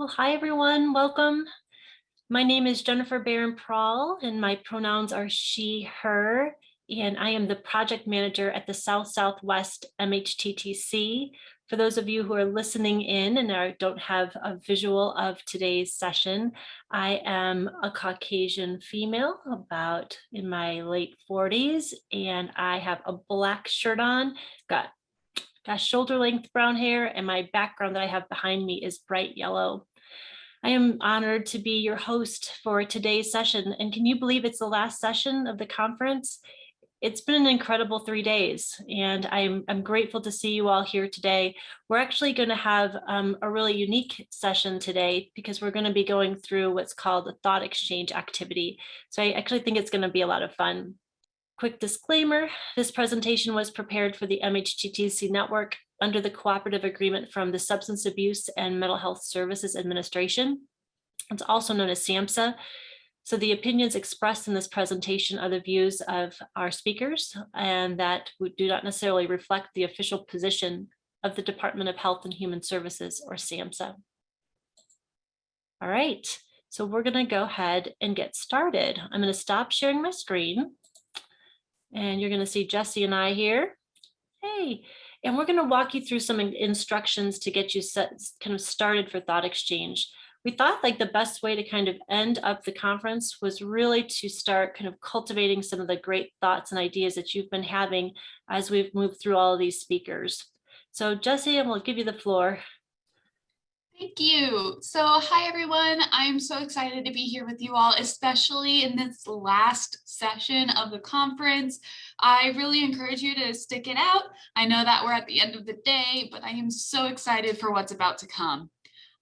Well, hi everyone, welcome. My name is Jennifer Barron-Prahl and my pronouns are she, her, and I am the project manager at the South Southwest MHTTC. For those of you who are listening in and don't have a visual of today's session, I am a Caucasian female, about in my late 40s, and I have a black shirt on, got shoulder length brown hair, and my background that I have behind me is bright yellow. I am honored to be your host for today's session. And can you believe it's the last session of the conference? It's been an incredible 3 days, and I'm grateful to see you all here today. We're actually going to have a really unique session today because we're going to be going through what's called a thought exchange activity. So I actually think it's going to be a lot of fun. Quick disclaimer, this presentation was prepared for the MHTTC network under the cooperative agreement from the Substance Abuse and Mental Health Services Administration. It's also known as SAMHSA. So the opinions expressed in this presentation are the views of our speakers, and that do not necessarily reflect the official position of the Department of Health and Human Services, or SAMHSA. All right, so we're going to go ahead and get started. I'm going to stop sharing my screen. And you're going to see Jesse and I here. Hey, and we're going to walk you through some instructions to get you kind of started for thought exchange. We thought like the best way to kind of end up the conference was really to start kind of cultivating some of the great thoughts and ideas that you've been having as we've moved through all of these speakers. So Jesse, I'm going to give you the floor. Thank you. So hi, everyone. I'm so excited to be here with you all, especially in this last session of the conference. I really encourage you to stick it out. I know that we're at the end of the day, but I am so excited for what's about to come.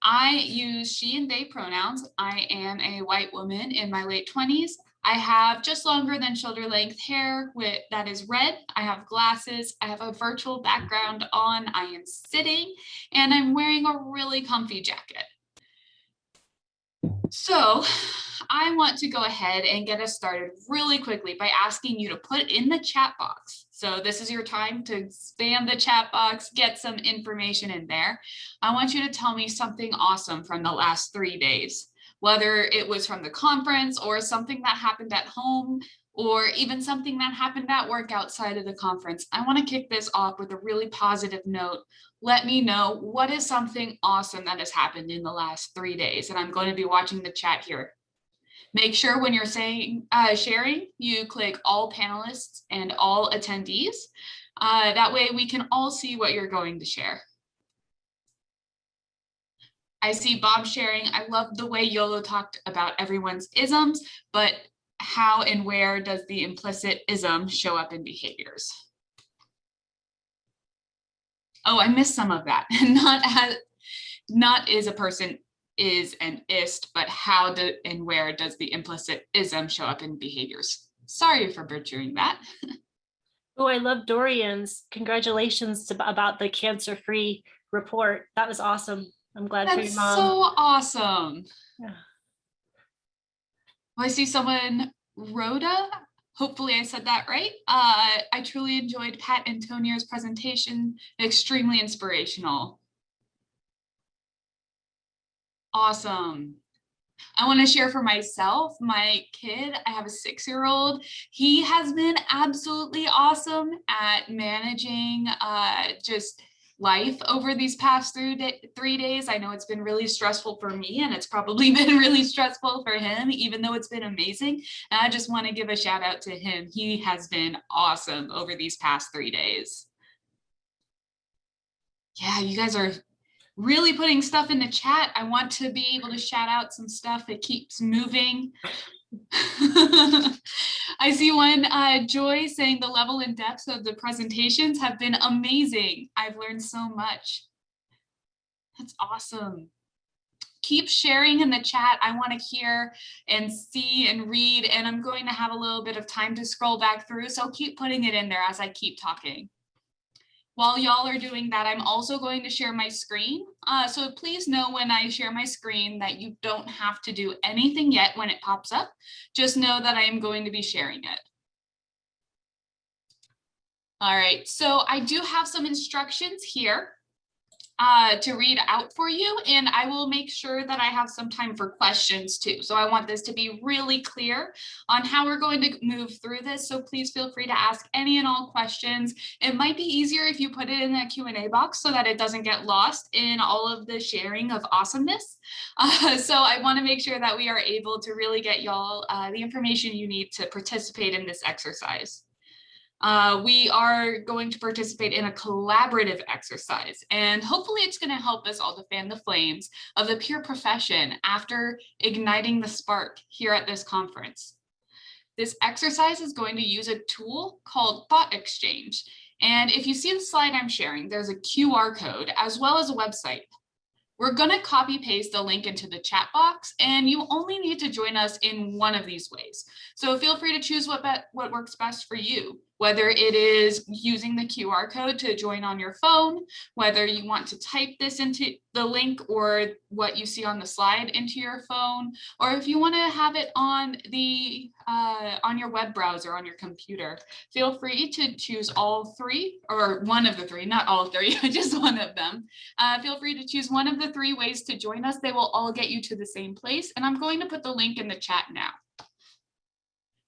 I use she and they pronouns. I am a white woman in my late 20s. I have just longer than shoulder length hair that is red. I have glasses. I have a virtual background on. I am sitting and I'm wearing a really comfy jacket. So I want to go ahead and get us started really quickly by asking you to put in the chat box. So this is your time to spam the chat box, get some information in there. I want you to tell me something awesome from the last 3 days. Whether it was from the conference or something that happened at home, or even something that happened at work outside of the conference. I want to kick this off with a really positive note. Let me know what is something awesome that has happened in the last 3 days. And I'm going to be watching the chat here. Make sure when you're sharing, you click all panelists and all attendees. That way we can all see what you're going to share. I see Bob sharing. I love the way Yolo talked about everyone's isms, but how and where does the implicit ism show up in behaviors? Oh, I missed some of that. Not is a person is an ist, but how and where does the implicit ism show up in behaviors? Sorry for butchering that. Oh, I love Dorian's. Congratulations about the cancer-free report. That was awesome. I'm glad for your mom. That's so awesome. Yeah. Well, I see someone, Rhoda. Hopefully I said that right. I truly enjoyed Pat Antonio's presentation. Extremely inspirational. Awesome. I want to share for myself, my kid, I have a 6-year-old. He has been absolutely awesome at managing just life over these past 3 days. I know it's been really stressful for me, and it's probably been really stressful for him, even though it's been amazing. And I just want to give a shout out to him. He has been awesome over these past 3 days. Yeah, you guys are really putting stuff in the chat. I want to be able to shout out some stuff. It keeps moving. I see one, Joy, saying the level and depth of the presentations have been amazing. I've learned so much. That's awesome. Keep sharing in the chat. I want to hear and see and read, and I'm going to have a little bit of time to scroll back through, so keep putting it in there as I keep talking. While y'all are doing that, I'm also going to share my screen. So please know when I share my screen that you don't have to do anything yet when it pops up. Just know that I am going to be sharing it. All right, so I do have some instructions here. to read out for you, and I will make sure that I have some time for questions too. So I want this to be really clear on how we're going to move through this. So please feel free to ask any and all questions. It might be easier if you put it in the Q&A box so that it doesn't get lost in all of the sharing of awesomeness. So I want to make sure that we are able to really get y'all the information you need to participate in this exercise. We are going to participate in a collaborative exercise, and hopefully it's going to help us all to fan the flames of the peer profession after igniting the spark here at this conference. This exercise is going to use a tool called Thought Exchange. And if you see the slide I'm sharing, there's a QR code as well as a website. We're going to copy paste the link into the chat box, and you only need to join us in one of these ways. So feel free to choose what works best for you, whether it is using the QR code to join on your phone, whether you want to type this into the link or what you see on the slide into your phone, or if you want to have it on the on your web browser on your computer. Feel free to choose all three, or one of the three, not all three, just one of them. Feel free to choose one of the three ways to join us. They will all get you to the same place, and I'm going to put the link in the chat now.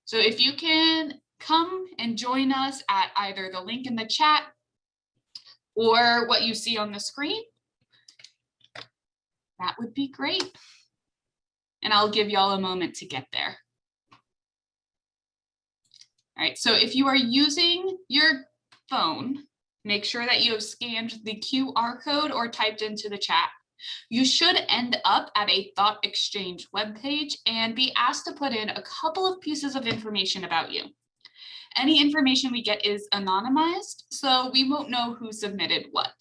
So if you can come and join us at either the link in the chat or what you see on the screen, that would be great. And I'll give y'all a moment to get there. All right, so if you are using your phone, make sure that you have scanned the QR code or typed into the chat. You should end up at a Thought Exchange webpage and be asked to put in a couple of pieces of information about you. Any information we get is anonymized, so we won't know who submitted what.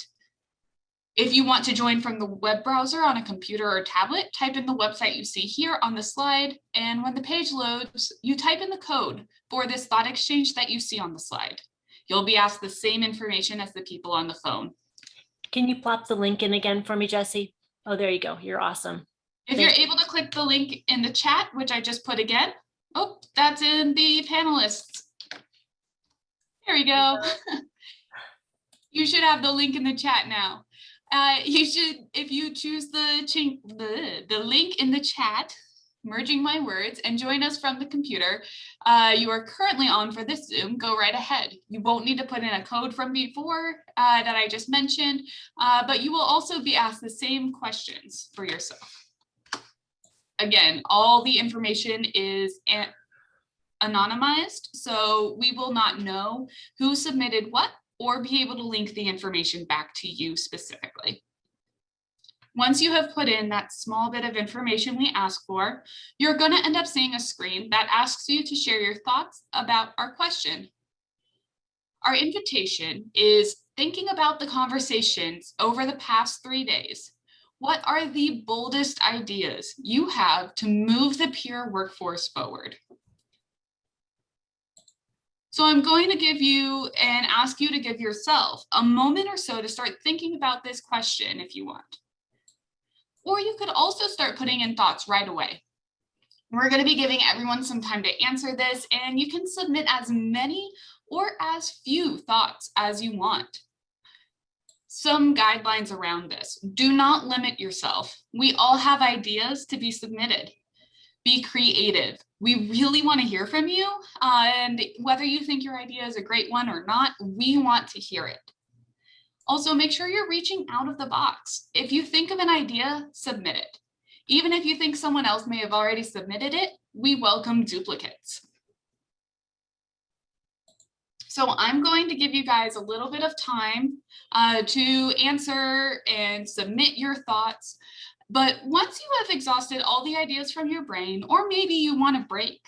If you want to join from the web browser on a computer or tablet, type in the website you see here on the slide, and when the page loads, you type in the code for this Thought Exchange that you see on the slide. You'll be asked the same information as the people on the phone. Can you plop the link in again for me, Jessie? Oh, there you go. You're awesome. If you're able to click the link in the chat, which I just put again, oh, that's in the panelists. There we go. You should have the link in the chat now. You should, if you choose the link in the chat, merging my words, and join us from the computer you are currently on for this Zoom, go right ahead. You won't need to put in a code from before that I just mentioned, but you will also be asked the same questions for yourself. Again, all the information is anonymized, so we will not know who submitted what or be able to link the information back to you specifically. Once you have put in that small bit of information we ask for, you're going to end up seeing a screen that asks you to share your thoughts about our question. Our invitation is thinking about the conversations over the past 3 days. What are the boldest ideas you have to move the peer workforce forward? So I'm going to give you and ask you to give yourself a moment or so to start thinking about this question if you want. Or you could also start putting in thoughts right away. We're going to be giving everyone some time to answer this, and you can submit as many or as few thoughts as you want. Some guidelines around this. Do not limit yourself. We all have ideas to be submitted. Be creative. We really want to hear from you, and whether you think your idea is a great one or not, we want to hear it. Also, make sure you're reaching out of the box. If you think of an idea, submit it. Even if you think someone else may have already submitted it, we welcome duplicates. So I'm going to give you guys a little bit of time to answer and submit your thoughts. But once you have exhausted all the ideas from your brain, or maybe you want a break,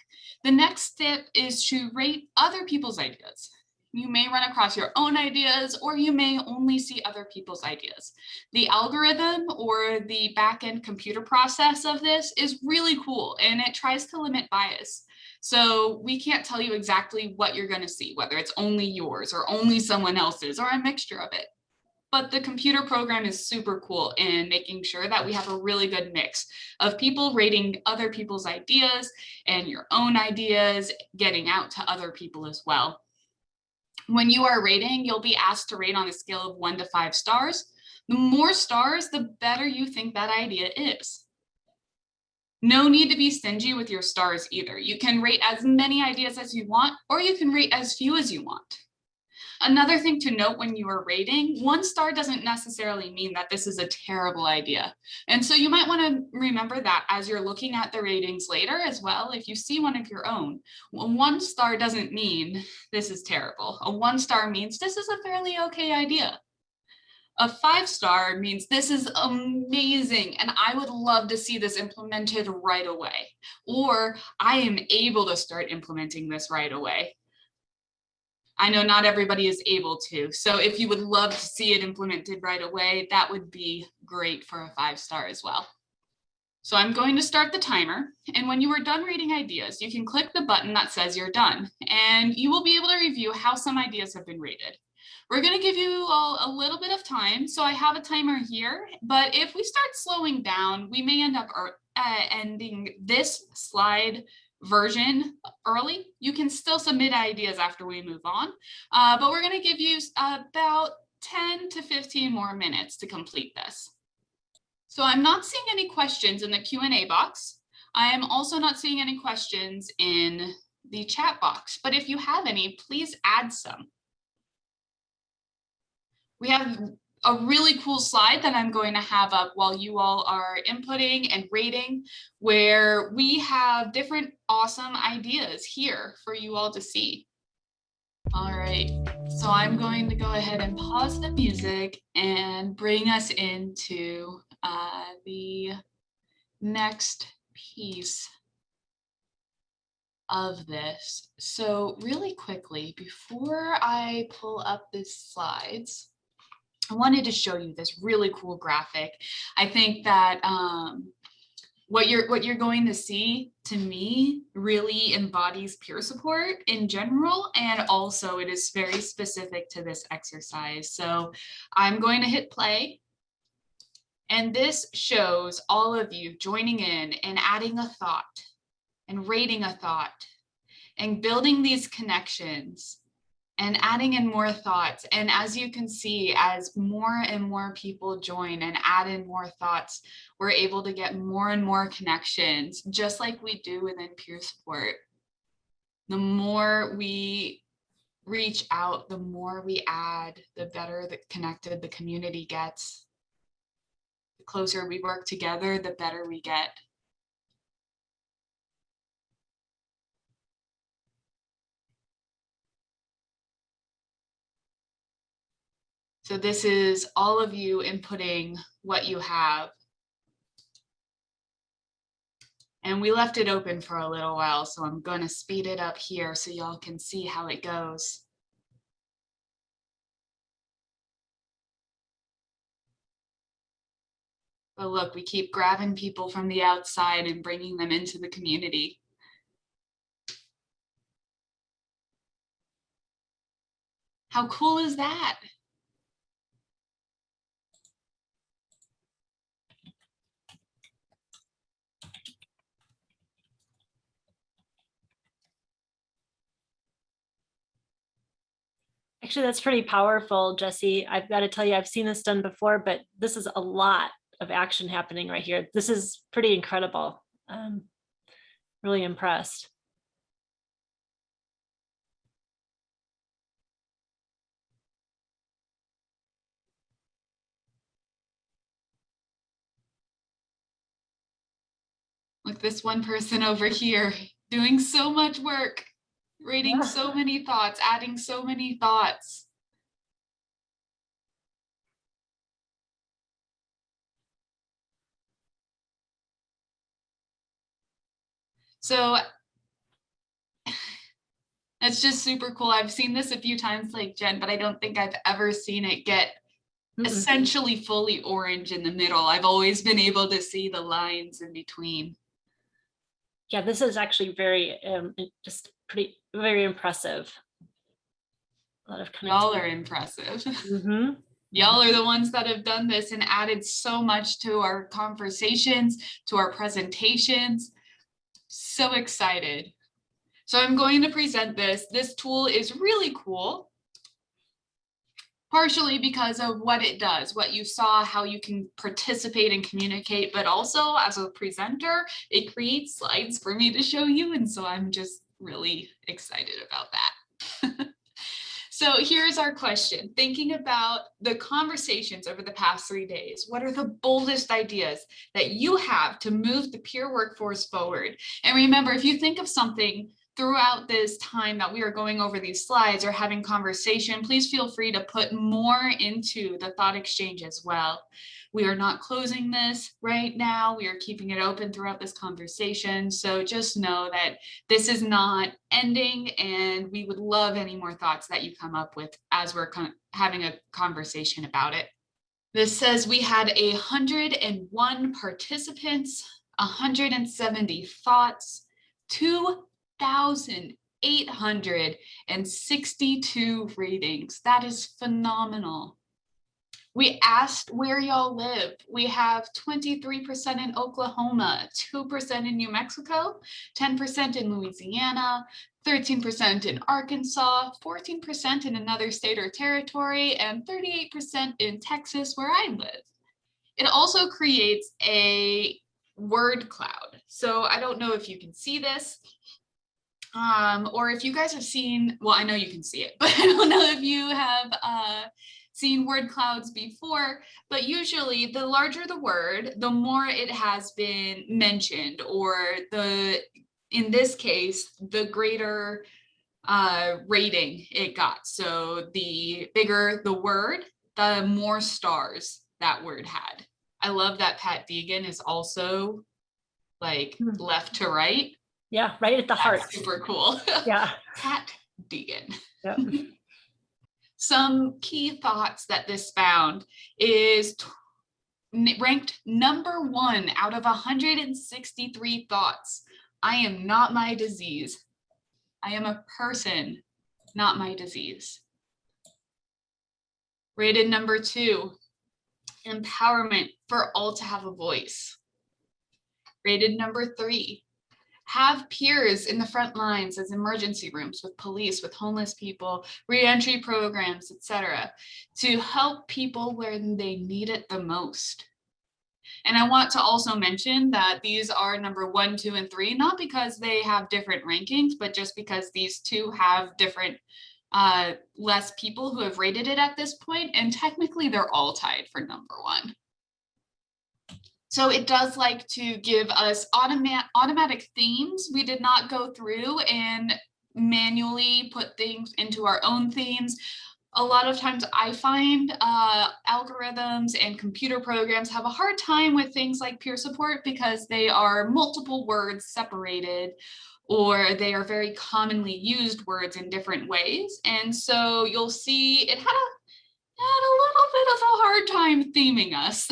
the next step is to rate other people's ideas. You may run across your own ideas, or you may only see other people's ideas. The algorithm or the back-end computer process of this is really cool, and it tries to limit bias. So we can't tell you exactly what you're going to see, whether it's only yours or only someone else's or a mixture of it. But the computer program is super cool in making sure that we have a really good mix of people rating other people's ideas and your own ideas getting out to other people as well. When you are rating, you'll be asked to rate on a scale of 1 to 5 stars. The more stars, the better you think that idea is. No need to be stingy with your stars either. You can rate as many ideas as you want, or you can rate as few as you want. Another thing to note when you are rating, 1 star doesn't necessarily mean that this is a terrible idea. And so you might want to remember that as you're looking at the ratings later as well. If you see one of your own, 1 star doesn't mean this is terrible. A 1 star means this is a fairly okay idea. A 5 star means this is amazing and I would love to see this implemented right away. Or I am able to start implementing this right away. I know not everybody is able to. So if you would love to see it implemented right away, that would be great for a 5 star as well. So I'm going to start the timer. And when you are done reading ideas, you can click the button that says you're done. And you will be able to review how some ideas have been rated. We're going to give you all a little bit of time. So I have a timer here, but if we start slowing down, we may end up ending this slide version early. You can still submit ideas after we move on, but we're going to give you about 10 to 15 more minutes to complete this. So I'm not seeing any questions in the Q&A box. I am also not seeing any questions in the chat box, but if you have any, please add some. We have a really cool slide that I'm going to have up while you all are inputting and rating, where we have different awesome ideas here for you all to see. All right, so I'm going to go ahead and pause the music and bring us into the next piece of this. So really quickly, before I pull up the slides, I wanted to show you this really cool graphic. I think that what you're going to see, to me, really embodies peer support in general, and also it is very specific to this exercise. So I'm going to hit play, and this shows all of you joining in and adding a thought and rating a thought and building these connections and adding in more thoughts. And as you can see, as more and more people join and add in more thoughts, we're able to get more and more connections, just like we do within peer support. The more we reach out, the more we add, the better connected the community gets. The closer we work together, the better we get. So this is all of you inputting what you have. And we left it open for a little while, so I'm going to speed it up here so y'all can see how it goes. But look, we keep grabbing people from the outside and bringing them into the community. How cool is that? Actually, that's pretty powerful, Jesse. I've got to tell you, I've seen this done before, but this is a lot of action happening right here. This is pretty incredible. Really impressed. Look, this one person over here doing so much work, rating so many thoughts, adding so many thoughts. So it's just super cool. I've seen this a few times like Jen, but I don't think I've ever seen it get essentially fully orange in the middle. I've always been able to see the lines in between. Yeah, this is actually very, very impressive. A lot of y'all are impressive. Y'all are the ones that have done this and added so much to our conversations, to our presentations. So excited. So I'm going to present this. This tool is really cool. partially because of what it does, what you saw, how you can participate and communicate, but also as a presenter, it creates slides for me to show you. And so I'm just really excited about that. So here's our question. Thinking about the conversations over the past 3 days, what are the boldest ideas that you have to move the peer workforce forward? And remember, if you think of something throughout this time that we are going over these slides or having conversation, please feel free to put more into the thought exchange as well. We are not closing this right now. We are keeping it open throughout this conversation. So just know that this is not ending, and we would love any more thoughts that you come up with as we're having a conversation about it. This says we had 101 participants, 170 thoughts, 2,862 ratings. That is phenomenal. We asked where y'all live. We have 23% in Oklahoma, 2% in New Mexico, 10% in Louisiana, 13% in Arkansas, 14% in another state or territory, and 38% in Texas, where I live. It also creates a word cloud. So I don't know if you can see this, or if you guys have seen, well, I know you can see it, but I don't know if you have seen word clouds before, but usually the larger the word, the more it has been mentioned, or in this case, the greater rating it got. So the bigger the word, the more stars that word had. I love that Pat Deegan is also like left to right. Yeah, right at the heart. That's super cool. Yeah. Pat Deegan. Yep. Some key thoughts that this found is ranked number 1 out of 163 thoughts. I am not my disease. I am a person, not my disease. Rated number 2, empowerment for all to have a voice. Rated number 3, have peers in the front lines as emergency rooms with police, with homeless people, reentry programs, etc., to help people where they need it the most. And I want to also mention that these are number 1, 2, and 3, not because they have different rankings, but just because these two have different less people who have rated it at this point, and technically they're all tied for number 1. So it does like to give us automatic themes. We did not go through and manually put things into our own themes. A lot of times I find algorithms and computer programs have a hard time with things like peer support because they are multiple words separated, or they are very commonly used words in different ways. And so you'll see it had a little bit of a hard time theming us.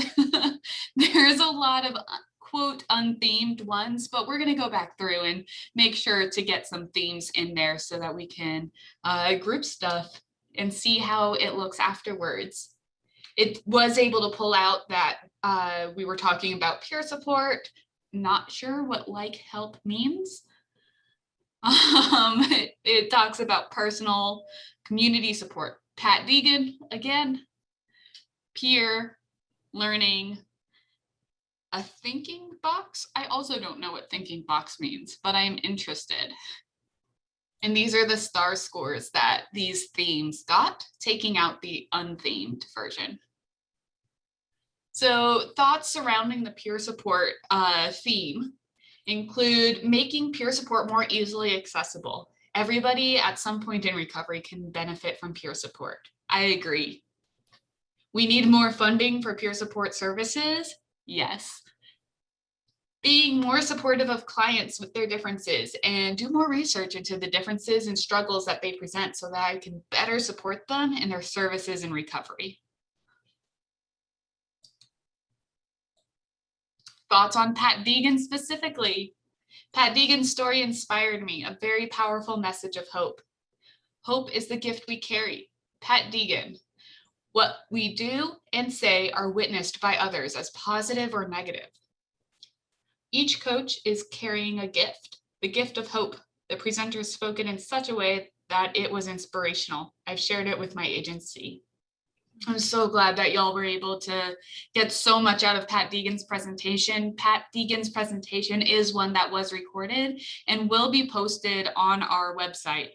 There's a lot of quote unthemed ones, but we're going to go back through and make sure to get some themes in there so that we can group stuff and see how it looks afterwards. It was able to pull out that we were talking about peer support. Not sure what like help means. It talks about personal community support. Pat Deegan, again, peer learning, a thinking box. I also don't know what thinking box means, but I'm interested. And these are the star scores that these themes got, taking out the unthemed version. So thoughts surrounding the peer support theme include making peer support more easily accessible. Everybody at some point in recovery can benefit from peer support. I agree. We need more funding for peer support services. Yes. Being more supportive of clients with their differences, and do more research into the differences and struggles that they present so that I can better support them in their services and recovery. Thoughts on Pat Deegan specifically. Pat Deegan's story inspired me, a very powerful message of hope. Hope is the gift we carry. Pat Deegan. What we do and say are witnessed by others as positive or negative. Each coach is carrying a gift, the gift of hope. The presenter spoke it in such a way that it was inspirational. I've shared it with my agency. I'm so glad that y'all were able to get so much out of Pat Deegan's presentation. Pat Deegan's presentation is one that was recorded and will be posted on our website,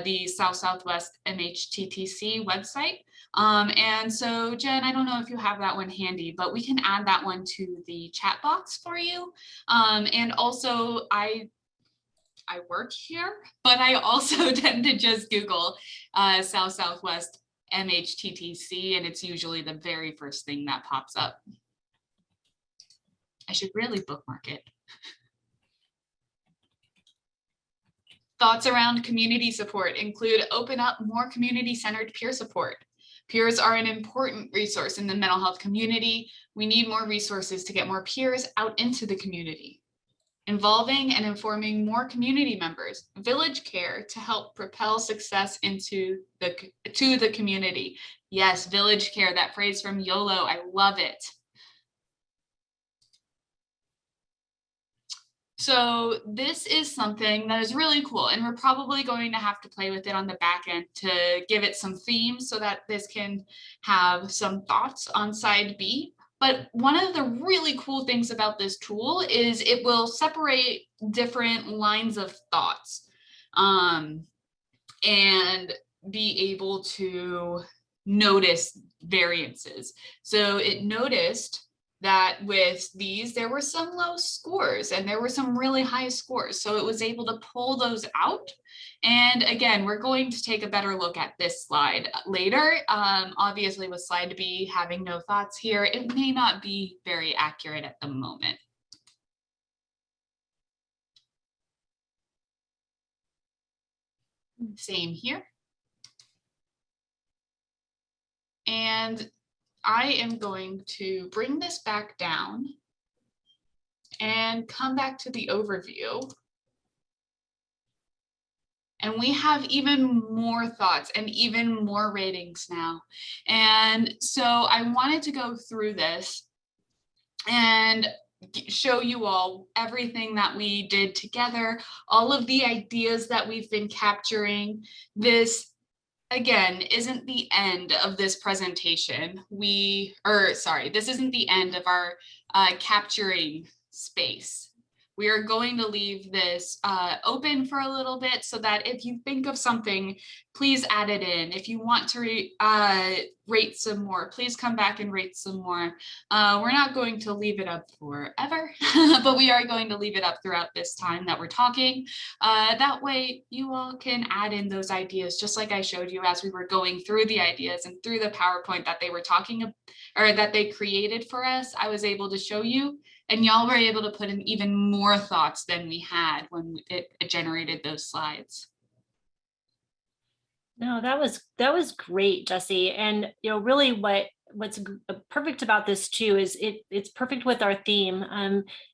the South Southwest MHTTC website. And so Jen, I don't know if you have that one handy, but we can add that one to the chat box for you. And also I work here, but I also tend to just Google South Southwest MHTTC, and it's usually the very first thing that pops up. I should really bookmark it. Thoughts around community support include open up more community-centered peer support. Peers are an important resource in the mental health community. We need more resources to get more peers out into the community. Involving and informing more community members, village care to help propel success to the community. Yes, village care, that phrase from YOLO, I love it. So this is something that is really cool, and we're probably going to have to play with it on the back end to give it some themes so that this can have some thoughts on side B. But one of the really cool things about this tool is it will separate different lines of thoughts and be able to notice variances. So it noticed that with these, there were some low scores and there were some really high scores. So it was able to pull those out. And again, we're going to take a better look at this slide later. Obviously with slide B having no thoughts here, it may not be very accurate at the moment. Same here. And I am going to bring this back down and come back to the overview. And we have even more thoughts and even more ratings now. And so I wanted to go through this and show you all everything that we did together, all of the ideas that we've been capturing. This again isn't the end of this presentation. This isn't the end of our capturing space. We are going to leave this open for a little bit so that if you think of something, please add it in. If you want to rate some more, please come back and rate some more. We're not going to leave it up forever, but we are going to leave it up throughout this time that we're talking. That way you all can add in those ideas, just like I showed you as we were going through the ideas and through the PowerPoint that they were talking or that they created for us. I was able to show you, and y'all were able to put in even more thoughts than we had when it generated those slides. No, that was great, Jesse. And really what's perfect about this too is it's perfect with our theme.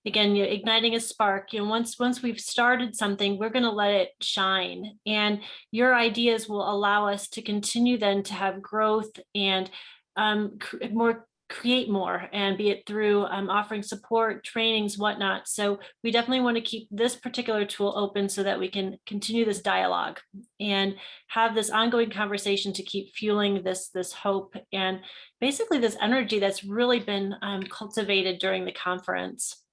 Again, igniting a spark. Once we've started something, we're going to let it shine. And your ideas will allow us to continue then to have growth and create more, and be it through offering support, trainings, whatnot. So we definitely want to keep this particular tool open so that we can continue this dialogue and have this ongoing conversation to keep fueling this hope and basically this energy that's really been cultivated during the conference.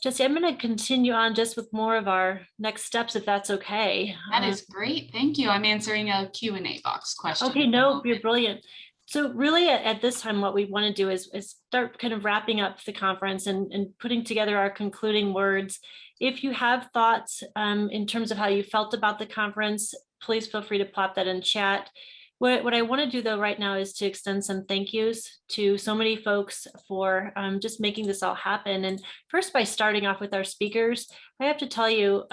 Jesse, I'm going to continue on just with more of our next steps, if that's okay. That is great. Thank you. I'm answering a Q&A box question. Okay, no, you're brilliant. So really at this time, what we want to do is start kind of wrapping up the conference and putting together our concluding words. If you have thoughts in terms of how you felt about the conference, please feel free to plop that in chat. What I want to do though right now is to extend some thank yous to so many folks for just making this all happen. And first, by starting off with our speakers, I have to tell you,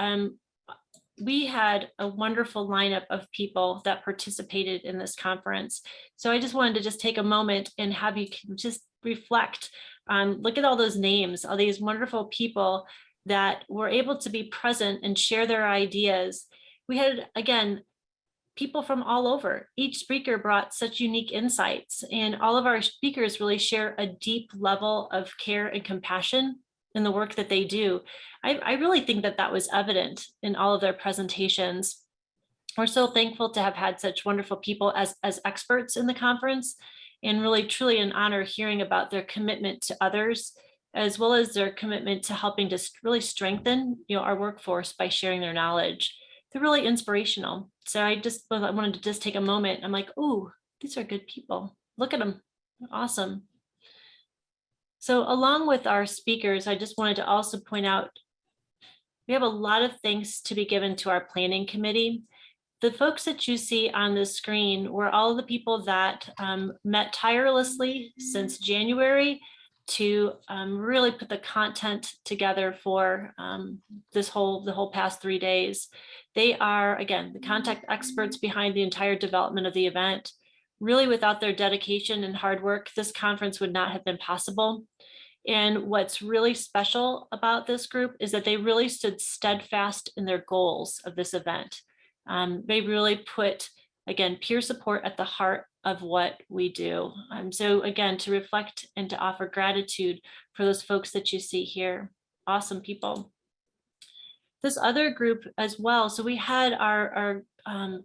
we had a wonderful lineup of people that participated in this conference. So I just wanted to just take a moment and have you just reflect on, look at all those names, all these wonderful people that were able to be present and share their ideas. We had, again, people from all over. Each speaker brought such unique insights, and all of our speakers really share a deep level of care and compassion in the work that they do. I really think that was evident in all of their presentations. We're so thankful to have had such wonderful people as experts in the conference, and really truly an honor hearing about their commitment to others, as well as their commitment to helping to really strengthen, our workforce by sharing their knowledge. They're really inspirational. So I wanted to just take a moment. I'm like, oh, these are good people. Look at them. Awesome. So along with our speakers, I just wanted to also point out, we have a lot of thanks to be given to our planning committee. The folks that you see on the screen were all the people that met tirelessly since January to really put the content together for the whole past 3 days. They are, again, the contact experts behind the entire development of the event. Really, without their dedication and hard work, this conference would not have been possible. And what's really special about this group is that they really stood steadfast in their goals of this event. They really put, again, peer support at the heart of what we do. So again, to reflect and to offer gratitude for those folks that you see here. Awesome people. This other group as well. So we had our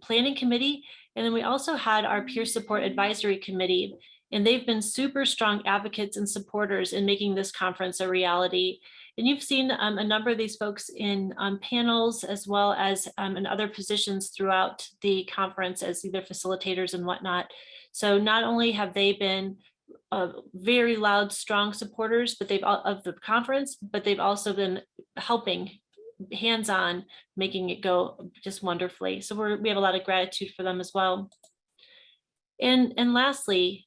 planning committee, and then we also had our peer support advisory committee. And they've been super strong advocates and supporters in making this conference a reality. And you've seen a number of these folks in panels, as well as in other positions throughout the conference as either facilitators and whatnot. So not only have they been very loud, strong supporters, but of the conference, but they've also been helping hands-on, making it go just wonderfully. So we have a lot of gratitude for them as well. And lastly,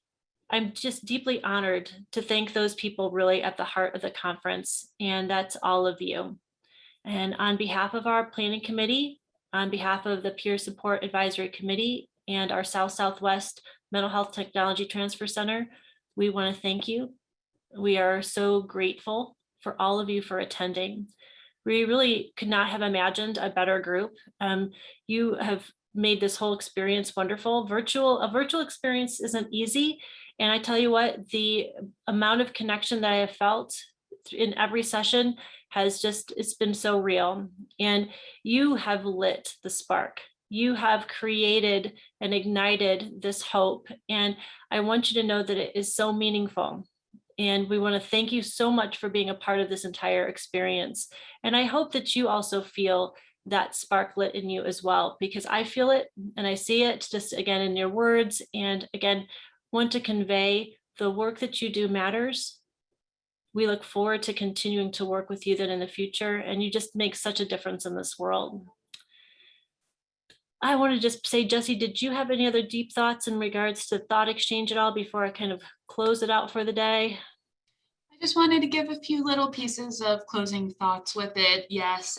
I'm just deeply honored to thank those people really at the heart of the conference, and that's all of you. And on behalf of our planning committee, on behalf of the Peer Support Advisory Committee and our South-Southwest Mental Health Technology Transfer Center, we want to thank you. We are so grateful for all of you for attending. We really could not have imagined a better group. You have made this whole experience wonderful. A virtual experience isn't easy. And I tell you what, the amount of connection that I have felt in every session it's been so real. And you have lit the spark. You have created and ignited this hope. And I want you to know that it is so meaningful. And we want to thank you so much for being a part of this entire experience. And I hope that you also feel that spark lit in you as well, because I feel it and I see it just again in your words. And again, want to convey the work that you do matters. We look forward to continuing to work with you then in the future, and you just make such a difference in this world. I want to just say, Jesse, did you have any other deep thoughts in regards to thought exchange at all before I kind of close it out for the day? I just wanted to give a few little pieces of closing thoughts with it. Yes.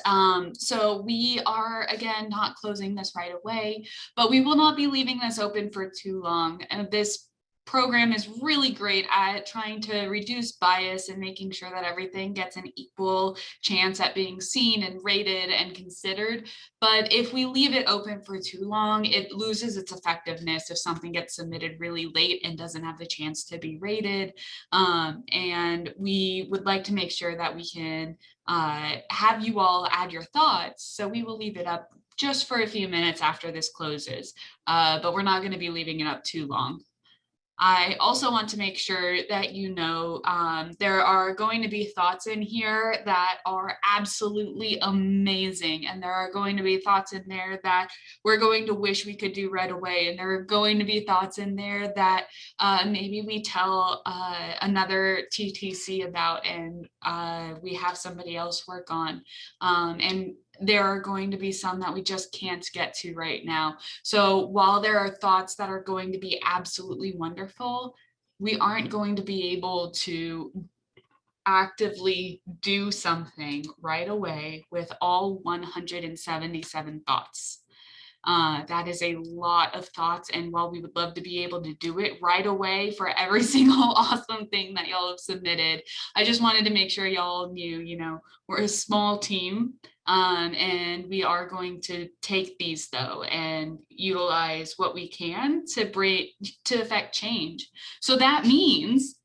So we are, again, not closing this right away, but we will not be leaving this open for too long. And this program is really great at trying to reduce bias and making sure that everything gets an equal chance at being seen and rated and considered. But if we leave it open for too long, it loses its effectiveness if something gets submitted really late and doesn't have the chance to be rated. And we would like to make sure that we can have you all add your thoughts. So we will leave it up just for a few minutes after this closes, but we're not going to be leaving it up too long. I also want to make sure that you know there are going to be thoughts in here that are absolutely amazing. And there are going to be thoughts in there that we're going to wish we could do right away. And there are going to be thoughts in there that maybe we tell another TTC about and we have somebody else work on. And there are going to be some that we just can't get to right now. So while there are thoughts that are going to be absolutely wonderful, we aren't going to be able to actively do something right away with all 177 thoughts. That is a lot of thoughts. And while we would love to be able to do it right away for every single awesome thing that y'all have submitted, I just wanted to make sure y'all knew, we're a small team. And we are going to take these though and utilize what we can to affect change. So that means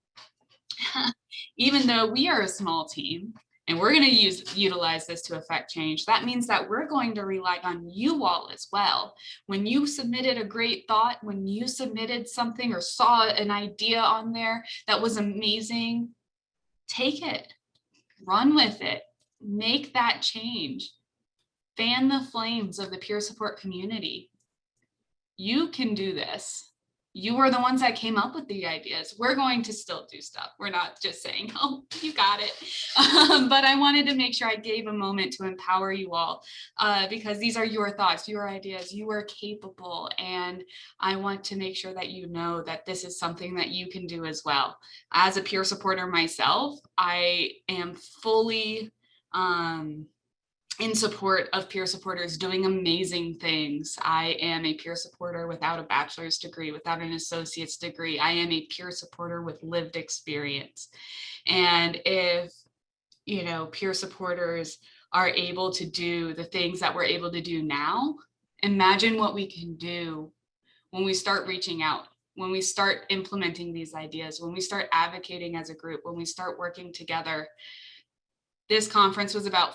even though we are a small team, And we're going to utilize this to affect change. That means that we're going to rely on you all as well. When you submitted a great thought, when you submitted something or saw an idea on there that was amazing, take it, run with it, make that change, fan the flames of the peer support community. You can do this. You were the ones that came up with the ideas. We're going to still do stuff. We're not just saying, oh, you got it. But I wanted to make sure I gave a moment to empower you all because these are your thoughts, your ideas. You are capable. And I want to make sure that you know that this is something that you can do as well. As a peer supporter myself, I am fully in support of peer supporters doing amazing things. I am a peer supporter without a bachelor's degree, without an associate's degree. I am a peer supporter with lived experience. And if, you know, peer supporters are able to do the things that we're able to do now, imagine what we can do when we start reaching out, when we start implementing these ideas, when we start advocating as a group, when we start working together. This conference was about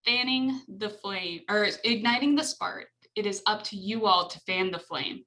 fanning the flame or igniting the spark. It is up to you all to fan the flame.